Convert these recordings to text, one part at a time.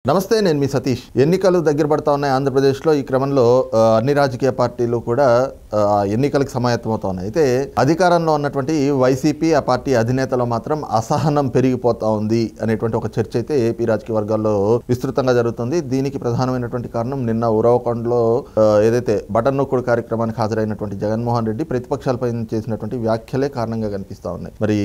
నమస్తే, నేను మీ సతీష్. ఎన్నికలు దగ్గర పడతా ఉన్నాయి ఆంధ్రప్రదేశ్లో. ఈ క్రమంలో అన్ని రాజకీయ పార్టీలు కూడా ఎన్నికలకు సమాయత్తమవుతా ఉన్నాయి. అయితే అధికారంలో ఉన్నటువంటి వైసీపీ ఆ పార్టీ అధినేతలో మాత్రం అసహనం పెరిగిపోతా ఉంది అనేటువంటి ఒక చర్చ అయితే ఏపీ రాజకీయ వర్గాల్లో విస్తృతంగా జరుగుతుంది. దీనికి ప్రధానమైనటువంటి కారణం నిన్న ఉరవకొండలో ఏదైతే బటన్ నొక్కుడు కార్యక్రమానికి హాజరైనటువంటి జగన్మోహన్ రెడ్డి ప్రతిపక్షాలపై చేసినటువంటి వ్యాఖ్యలే కారణంగా కనిపిస్తూ ఉన్నాయి. మరి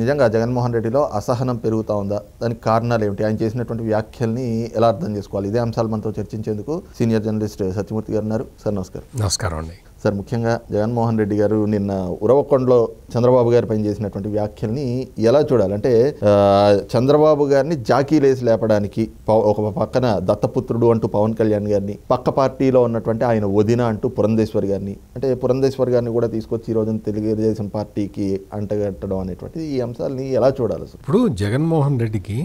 నిజంగా జగన్మోహన్ రెడ్డిలో అసహనం పెరుగుతూ ఉందా? దానికి కారణాలు ఏమిటి? ఆయన చేసినటువంటి వ్యాఖ్యల్ని ఎలా అర్థం చేసుకోవాలి? ఇదే అంశాలు మనతో చర్చించేందుకు సీనియర్ జర్నలిస్ట్ సత్యమూర్తి గారు ఉన్నారు. సార్ నమస్కారం. నమస్కారం అండి. సార్, ముఖ్యంగా జగన్మోహన్ రెడ్డి గారు నిన్న ఉరవకొండలో చంద్రబాబు గారి పైన చేసినటువంటి వ్యాఖ్యల్ని ఎలా చూడాలంటే, చంద్రబాబు గారిని జాకీలేసి లేపడానికి ఒక పక్కన దత్తపుత్రుడు అంటూ పవన్ కళ్యాణ్ గారిని, పక్క పార్టీలో ఉన్నటువంటి ఆయన వదిన అంటూ పురంధేశ్వరి గారిని, అంటే పురంధేశ్వరి గారిని కూడా తీసుకొచ్చి ఈ రోజున తెలుగుదేశం పార్టీకి అంటగట్టడం అనేటువంటి ఈ అంశాలని ఎలా చూడాలి? ఇప్పుడు జగన్మోహన్ రెడ్డికి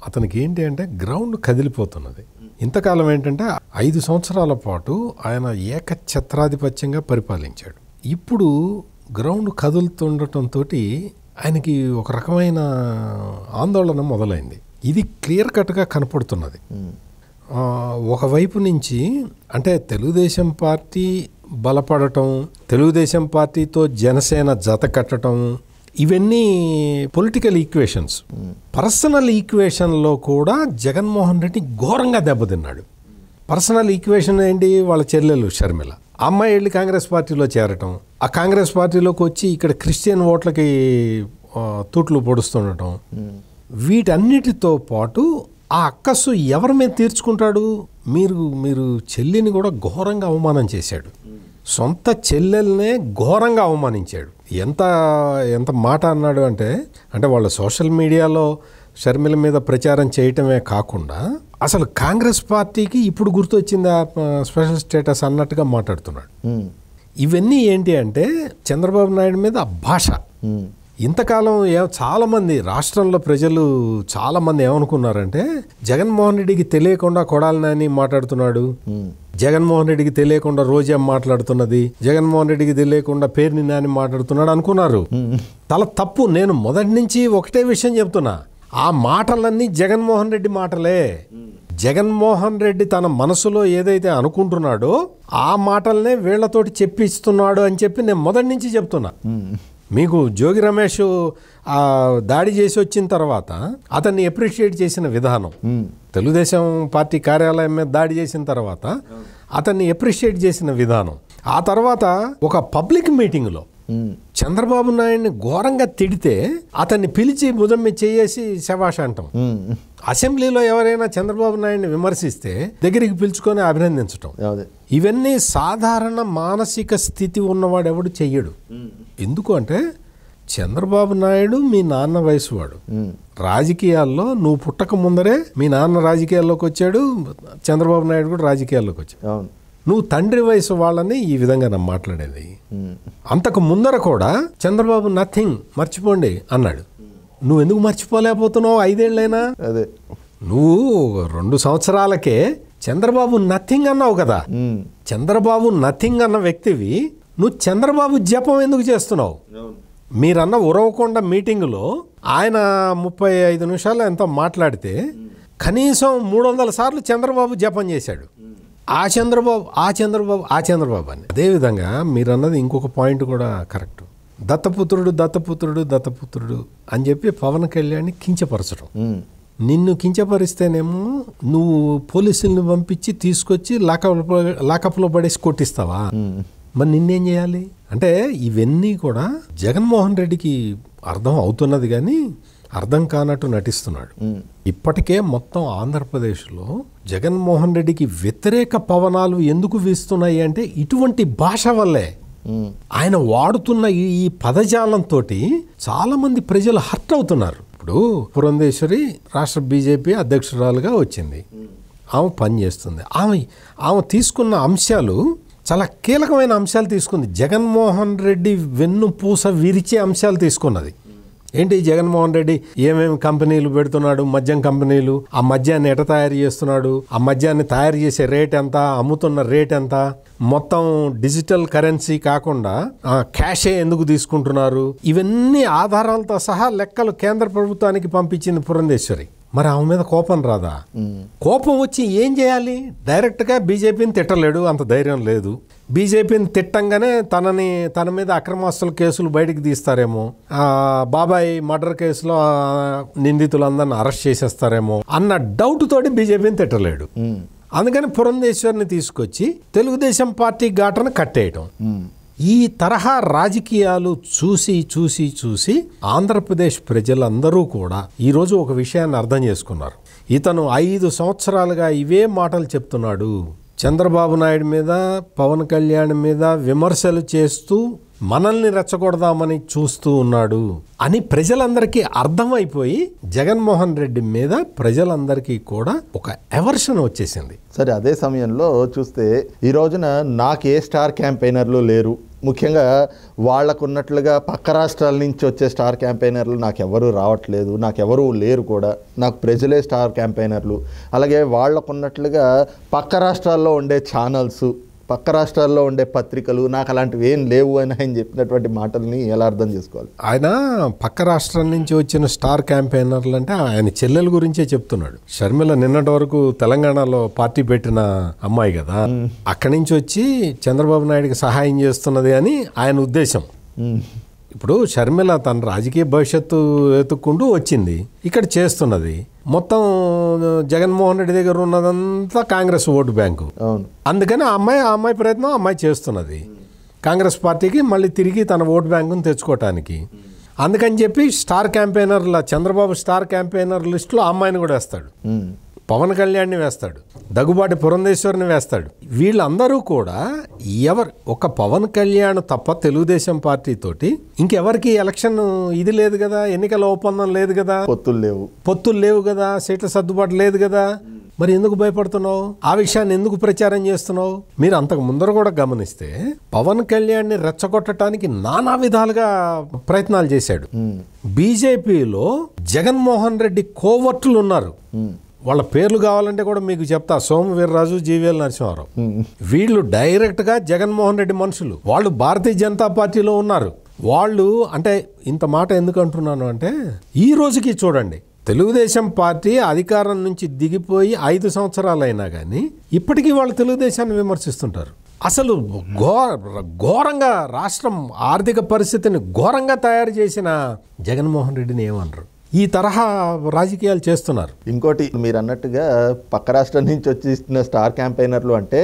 అతనికి ఏంటి అంటే గ్రౌండ్ కదిలిపోతున్నది. ఇంతకాలం ఏంటంటే 5 సంవత్సరాల పాటు ఆయన ఏకఛత్రాధిపత్యంగా పరిపాలించాడు. ఇప్పుడు గ్రౌండ్ కదులుతుండటంతో ఆయనకి ఒక రకమైన ఆందోళన మొదలైంది. ఇది క్లియర్ కట్గా కనపడుతున్నది. ఒకవైపు నుంచి అంటే తెలుగుదేశం పార్టీ బలపడటం, తెలుగుదేశం పార్టీతో జనసేన జత కట్టడం, ఇవన్నీ పొలిటికల్ ఈక్వేషన్స్. పర్సనల్ ఈక్వేషన్లో కూడా జగన్మోహన్ రెడ్డి ఘోరంగా దెబ్బతిన్నాడు. పర్సనల్ ఈక్వేషన్ ఏంటి? వాళ్ళ చెల్లెలు షర్మిల అమ్మాయి వెళ్ళి కాంగ్రెస్ పార్టీలో చేరటం, ఆ కాంగ్రెస్ పార్టీలోకి వచ్చి ఇక్కడ క్రిస్టియన్ ఓట్లకి తూట్లు పొడుస్తుండటం, వీటన్నిటితో పాటు ఆ అక్కసు ఎవరి మీద తీర్చుకుంటాడు? మీరు చెల్లిని కూడా ఘోరంగా అవమానం చేశాడు. సొంత చెల్లెల్నే ఘోరంగా అవమానించాడు. ఎంత మాట అన్నాడు అంటే వాళ్ళ సోషల్ మీడియాలో షర్మిల మీద ప్రచారం చేయటమే కాకుండా అసలు కాంగ్రెస్ పార్టీకి ఇప్పుడు గుర్తొచ్చింది ఆ స్పెషల్ స్టేటస్ అన్నట్టుగా మాట్లాడుతున్నాడు. ఇవన్నీ ఏంటి అంటే చంద్రబాబు నాయుడు మీద భాష. ఇంతకాలం చాలామంది రాష్ట్రంలో ప్రజలు చాలామంది ఏమనుకున్నారంటే జగన్మోహన్ రెడ్డికి తెలియకుండా కొడాలి నాని మాట్లాడుతున్నాడు, జగన్మోహన్ రెడ్డికి తెలియకుండా రోజా మాట్లాడుతున్నది, జగన్మోహన్ రెడ్డికి తెలియకుండా పేర్ని నాని మాట్లాడుతున్నాడు అనుకున్నారు. చాలా తప్పు. నేను మొదటి నుంచి ఒకటే విషయం చెప్తున్నా, ఆ మాటలన్నీ జగన్మోహన్ రెడ్డి మాటలే. జగన్మోహన్ రెడ్డి తన మనసులో ఏదైతే అనుకుంటున్నాడో ఆ మాటలనే వీళ్లతోటి చెప్పిస్తున్నాడు అని చెప్పి నేను మొదటి నుంచి చెప్తున్నా. మీకు జోగి రమేష్ దాడి చేసి వచ్చిన తర్వాత అతన్ని అప్రిషియేట్ చేసిన విధానం, తెలుగుదేశం పార్టీ కార్యాలయం మీద దాడి చేసిన తర్వాత అతన్ని అప్రిషియేట్ చేసిన విధానం, ఆ తర్వాత ఒక పబ్లిక్ మీటింగ్లో చంద్రబాబు నాయుడిని ఘోరంగా తిడితే అతన్ని పిలిచి భుజం మీద చేసి శభాష్ అంటాం. అసెంబ్లీలో ఎవరైనా చంద్రబాబు నాయుడిని విమర్శిస్తే దగ్గరికి పిలుచుకొని అభినందించటం, ఇవన్నీ సాధారణ మానసిక స్థితి ఉన్నవాడు ఎవడు చెయ్యడు. ఎందుకు అంటే చంద్రబాబు నాయుడు మీ నాన్న వయసు వాడు. రాజకీయాల్లో నువ్వు పుట్టక ముందరే మీ నాన్న రాజకీయాల్లోకి వచ్చాడు, చంద్రబాబు నాయుడు కూడా రాజకీయాల్లోకి వచ్చాడు. నువ్వు తండ్రి వయసు వాళ్ళని ఈ విధంగా నా మాట్లాడేది. అంతకు ముందర కూడా చంద్రబాబు నథింగ్, మర్చిపోండి అన్నాడు. నువ్వు ఎందుకు మర్చిపోలేకపోతున్నావు? 5 ఏళ్ళైనా అదే నువ్వు 2 సంవత్సరాలకే చంద్రబాబు నథింగ్ అన్నావు కదా. చంద్రబాబు నథింగ్ అన్న వ్యక్తివి నువ్వు చంద్రబాబు జపం ఎందుకు చేస్తున్నావు? మీరన్న ఉరవకొండ మీటింగులో ఆయన 35 నిమిషాలు ఎంతో మాట్లాడితే కనీసం 300 సార్లు చంద్రబాబు జపం చేశాడు. ఆ చంద్రబాబు అని. అదేవిధంగా మీరన్నది ఇంకొక పాయింట్ కూడా కరెక్ట్. దత్తపుత్రుడు అని చెప్పి పవన్ కళ్యాణ్ని కించపరచడం. నిన్ను కించపరిస్తేనేమో నువ్వు పోలీసుల్ని పంపించి తీసుకొచ్చి లాకప్లో పడేసి కొట్టిస్తావా? మరి నిన్నేం చేయాలి? అంటే ఇవన్నీ కూడా జగన్మోహన్ రెడ్డికి అర్థం అవుతున్నది కానీ అర్థం కానట్టు నటిస్తున్నాడు. ఇప్పటికే మొత్తం ఆంధ్రప్రదేశ్లో జగన్మోహన్ రెడ్డికి వ్యతిరేక పవనాలు ఎందుకు వీస్తున్నాయి అంటే ఇటువంటి భాష వల్లే. ఆయన వాడుతున్న ఈ పదజాలంతో చాలా మంది ప్రజలు హర్ట్ అవుతున్నారు. ఇప్పుడు పురంధేశ్వరి రాష్ట్ర బీజేపీ అధ్యక్షురాలుగా వచ్చింది, ఆమె పనిచేస్తుంది. ఆమె తీసుకున్న అంశాలు చాలా కీలకమైన అంశాలు తీసుకుంది. జగన్మోహన్ రెడ్డి వెన్ను పూస విరిచే అంశాలు తీసుకున్నది. ఏంటి? జగన్మోహన్ రెడ్డి ఏమేమి కంపెనీలు పెడుతున్నాడు, మద్యం కంపెనీలు, ఆ మద్యాన్ని ఎట తయారు చేస్తున్నాడు, ఆ మద్యాన్ని తయారు చేసే రేట్ ఎంత, అమ్ముతున్న రేట్ ఎంత, మొత్తం డిజిటల్ కరెన్సీ కాకుండా క్యాషే ఎందుకు తీసుకుంటున్నారు, ఇవన్నీ ఆధారాలతో సహా లెక్కలు కేంద్ర ప్రభుత్వానికి పంపించింది పురంధేశ్వరి. మరి ఆమె మీద కోపం రాదా? కోపం వచ్చి ఏం చేయాలి? డైరెక్ట్గా బీజేపీని తిట్టలేడు, అంత ధైర్యం లేదు. బీజేపీని తిట్టంగానే తన మీద అక్రమాస్తుల కేసులు బయటికి తీస్తారేమో, బాబాయ్ మర్డర్ కేసులో నిందితులందరిని అరెస్ట్ చేసేస్తారేమో అన్న డౌట్ తోటి బీజేపీని తిట్టలేడు. అందుకని పురంధేశ్వరిని తీసుకొచ్చి తెలుగుదేశం పార్టీ ఘాటను కట్టేయటం. ఈ తరహా రాజకీయాలు చూసి చూసి చూసి ఆంధ్రప్రదేశ్ ప్రజలందరూ కూడా ఈరోజు ఒక విషయాన్ని అర్థం చేసుకున్నారు. ఇతను 5 సంవత్సరాలుగా ఇవే మాటలు చెప్తున్నాడు. చంద్రబాబు నాయుడు మీద, పవన్ కళ్యాణ్ మీద విమర్శలు చేస్తూ మనల్ని రెచ్చగొడదామని చూస్తూ ఉన్నాడు అని ప్రజలందరికీ అర్థమైపోయి జగన్మోహన్ రెడ్డి మీద ప్రజలందరికీ కూడా ఒక ఎవర్షన్ వచ్చేసింది. సరే, అదే సమయంలో చూస్తే ఈ రోజున నాకు ఏ స్టార్ క్యాంపెయినర్లు లేరు. ముఖ్యంగా వాళ్ళకున్నట్లుగా పక్క రాష్ట్రాల నుంచి వచ్చే స్టార్ క్యాంపెయినర్లు నాకెవరూ రావట్లేదు, నాకెవరూ లేరు కూడా, నాకు ప్రజలే స్టార్ క్యాంపెయినర్లు. అలాగే వాళ్ళకున్నట్లుగా పక్క రాష్ట్రాల్లో ఉండే ఛానల్స్, పక్క రాష్ట్రాల్లో ఉండే పత్రికలు నాకు అలాంటివి ఏం లేవు అని ఆయన చెప్పినటువంటి మాటల్ని ఎలా అర్థం చేసుకోవాలి? ఆయన పక్క రాష్ట్రాల నుంచి వచ్చిన స్టార్ క్యాంపెయినర్లు అంటే ఆయన చెల్లెల గురించే చెప్తున్నాడు. షర్మిల నిన్నటి వరకు తెలంగాణలో పార్టీ పెట్టిన అమ్మాయి కదా, అక్కడి నుంచి వచ్చి చంద్రబాబు నాయుడికి సహాయం చేస్తున్నది అని ఆయన ఉద్దేశం. ఇప్పుడు షర్మిల తన రాజకీయ భవిష్యత్తు వెతుక్కుంటూ వచ్చింది, ఇక్కడ చేస్తున్నది. మొత్తం జగన్మోహన్ రెడ్డి దగ్గర ఉన్నదంతా కాంగ్రెస్ ఓటు బ్యాంకు. అందుకని ఆ అమ్మాయి ప్రయత్నం అమ్మాయి చేస్తున్నది కాంగ్రెస్ పార్టీకి మళ్ళీ తిరిగి తన ఓటు బ్యాంకును తెచ్చుకోవటానికి. అందుకని చెప్పి స్టార్ క్యాంపెయినర్ల చంద్రబాబు స్టార్ క్యాంపెయినర్ లిస్టులో అమ్మాయిని కూడా వేస్తాడు, పవన్ కళ్యాణ్ని వేస్తాడు, దగ్గుబాటి పురంధేశ్వరిని వేస్తాడు. వీళ్ళందరూ కూడా ఒక పవన్ కళ్యాణ్ తప్ప తెలుగుదేశం పార్టీ తోటి ఇంకెవరికి ఎలక్షన్ ఇది లేదు కదా, ఎన్నికల ఒప్పందం లేదు కదా, పొత్తులు లేవు కదా, సీట్ల సర్దుబాటు లేదు కదా. మరి ఎందుకు భయపడుతున్నావు? ఆ విషయాన్ని ఎందుకు ప్రచారం చేస్తున్నావు? మీరు అంతకు ముందర కూడా గమనిస్తే పవన్ కళ్యాణ్ని రెచ్చగొట్టడానికి నానా విధాలుగా ప్రయత్నాలు చేశాడు. బీజేపీలో జగన్మోహన్ రెడ్డి కోవర్టులు ఉన్నారు. వాళ్ళ పేర్లు కావాలంటే కూడా మీకు చెప్తా. సోము వీర్రాజు, జీవీఎల్ నరసింహారావు, వీళ్ళు డైరెక్ట్గా జగన్మోహన్ రెడ్డి మనుషులు. వాళ్ళు భారతీయ జనతా పార్టీలో ఉన్నారు. వాళ్ళు అంటే ఇంత మాట ఎందుకు అంటున్నాను అంటే, ఈ రోజుకి చూడండి తెలుగుదేశం పార్టీ అధికారం నుంచి దిగిపోయి 5 సంవత్సరాలైనా కానీ ఇప్పటికీ వాళ్ళు తెలుగుదేశాన్ని విమర్శిస్తుంటారు. అసలు ఘోరంగా రాష్ట్రం ఆర్థిక పరిస్థితిని ఘోరంగా తయారు చేసిన జగన్మోహన్ రెడ్డిని ఏమనరు. ఈ తరహా రాజకీయాలు చేస్తున్నారు. ఇంకోటి మీరు అన్నట్టుగా పక్క రాష్ట్రం నుంచి వచ్చిన స్టార్ క్యాంపెయినర్లు అంటే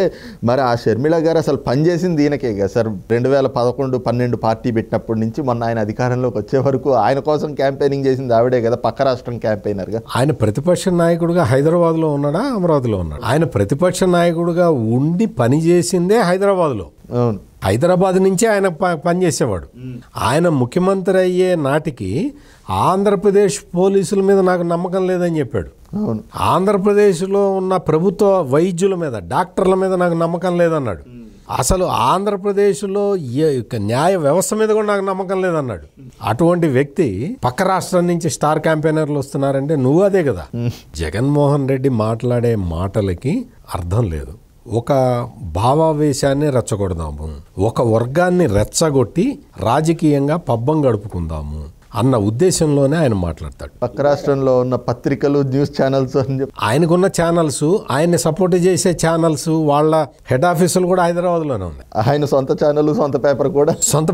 మరి ఆ షర్మిల గారు అసలు పనిచేసింది ఈయనకే కదా సార్. 2011-12 పార్టీ పెట్టినప్పటి నుంచి మొన్న ఆయన అధికారంలోకి వచ్చే వరకు ఆయన కోసం క్యాంపెయినింగ్ చేసింది ఆవిడే కదా, పక్క రాష్ట్రం క్యాంపెయినర్గా. ఆయన ప్రతిపక్ష నాయకుడిగా హైదరాబాద్లో ఉన్నాడా, అమరావతిలో ఉన్నాడు? ఆయన ప్రతిపక్ష నాయకుడిగా ఉండి పనిచేసిందే హైదరాబాద్లో. హైదరాబాద్ నుంచే ఆయన పనిచేసేవాడు. ఆయన ముఖ్యమంత్రి అయ్యే నాటికి ఆంధ్రప్రదేశ్ పోలీసుల మీద నాకు నమ్మకం లేదని చెప్పాడు. ఆంధ్రప్రదేశ్లో ఉన్న ప్రభుత్వ వైద్యుల మీద, డాక్టర్ల మీద నాకు నమ్మకం లేదన్నాడు. అసలు ఆంధ్రప్రదేశ్లో న్యాయ వ్యవస్థ మీద కూడా నాకు నమ్మకం లేదన్నాడు. అటువంటి వ్యక్తి పక్క రాష్ట్రం నుంచి స్టార్ క్యాంపెయినర్లు వస్తున్నారంటే నువ్వు అదే కదా. జగన్మోహన్ రెడ్డి మాట్లాడే మాటలకి అర్థం లేదు. ఒక భావావేశాన్ని రెచ్చగొడదాము, ఒక వర్గాన్ని రెచ్చగొట్టి రాజకీయంగా పబ్బం గడుపుకుందాము అన్న ఉద్దేశంలోనే ఆయన మాట్లాడతాడు. పక్క రాష్ట్రంలో ఉన్న పత్రికలు, న్యూస్ ఛానల్స్ అని చెప్పి ఆయనకున్న ఛానల్స్, ఆయన్ని సపోర్ట్ చేసే ఛానల్స్, వాళ్ళ హెడ్ ఆఫీసులు కూడా హైదరాబాద్లోనే ఉన్నాయి. ఆయన సొంత ఛానల్, సొంత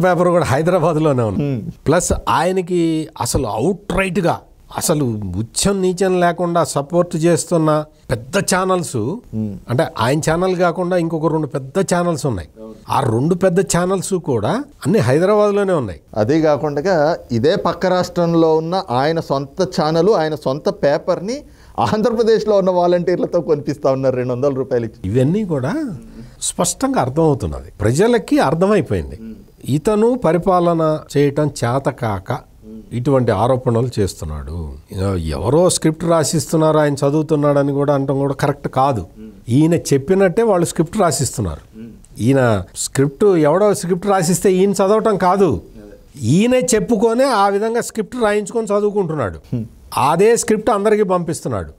పేపర్ కూడా హైదరాబాద్లోనే ఉంది. ప్లస్ ఆయనకి అసలు అవుట్ రైట్గా అసలు ఉచ్చం నీచం లేకుండా సపోర్ట్ చేస్తున్న పెద్ద ఛానల్స్, అంటే ఆయన ఛానల్ కాకుండా ఇంకొక 2 పెద్ద ఛానల్స్ ఉన్నాయి. ఆ 2 పెద్ద ఛానల్స్ కూడా అన్ని హైదరాబాద్లోనే ఉన్నాయి. అదే కాకుండా ఇదే పక్క రాష్ట్రంలో ఉన్న ఆయన సొంత ఛానల్, ఆయన సొంత పేపర్ని ఆంధ్రప్రదేశ్లో ఉన్న వాలంటీర్లతో కొనిపిస్తా ఉన్నారు 200 రూపాయలు ఇచ్చి. ఇవన్నీ కూడా స్పష్టంగా అర్థమవుతున్నది, ప్రజలకి అర్థమైపోయింది. ఇతను పరిపాలన చేయటం చేతకాక ఇటువంటి ఆరోపణలు చేస్తున్నాడు. ఎవరో స్క్రిప్ట్ రాసిస్తున్నారు, ఆయన చదువుతున్నాడని కూడా అనటం కూడా కరెక్ట్ కాదు. ఈయన చెప్పినట్టే వాళ్ళు స్క్రిప్ట్ రాసిస్తున్నారు. ఈయన ఎవడో స్క్రిప్ట్ రాసిస్తే ఈయన చదవటం కాదు, ఈయనే చెప్పుకొని ఆ విధంగా స్క్రిప్ట్ రాయించుకొని చదువుకుంటున్నాడు. అదే స్క్రిప్ట్ అందరికీ పంపిస్తున్నాడు.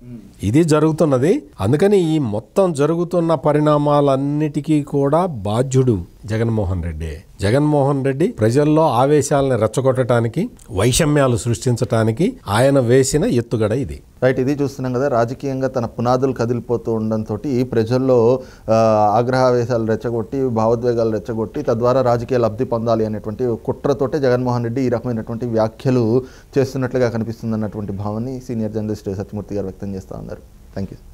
ఇది జరుగుతున్నది. అందుకని ఈ మొత్తం జరుగుతున్న పరిణామాలన్నిటికీ కూడా బాధ్యుడు జగన్మోహన్ రెడ్డి. జగన్మోహన్ రెడ్డి ప్రజల్లో ఆవేశాలను రెచ్చగొట్టడానికి, వైషమ్యాలు సృష్టించడానికి ఆయన వేసిన ఎత్తుగడ ఇది. రైట్, ఇది చూస్తున్నాం కదా, రాజకీయంగా తన పునాదులు కదిలిపోతూ ఉండడంతో ప్రజల్లో ఆగ్రహావేశాలు రెచ్చగొట్టి, భావోద్వేగాలు రెచ్చగొట్టి తద్వారా రాజకీయ లబ్ధి పొందాలి అనేటువంటి కుట్రతోటే జగన్మోహన్ రెడ్డి ఈ రకమైనటువంటి వ్యాఖ్యలు చేస్తున్నట్లుగా కనిపిస్తుంది అన్నటువంటి భావాన్ని సీనియర్ జర్నలిస్ట్ సత్యమూర్తి గారు వ్యక్తం చేస్తూ ఉన్నారు. Thank you.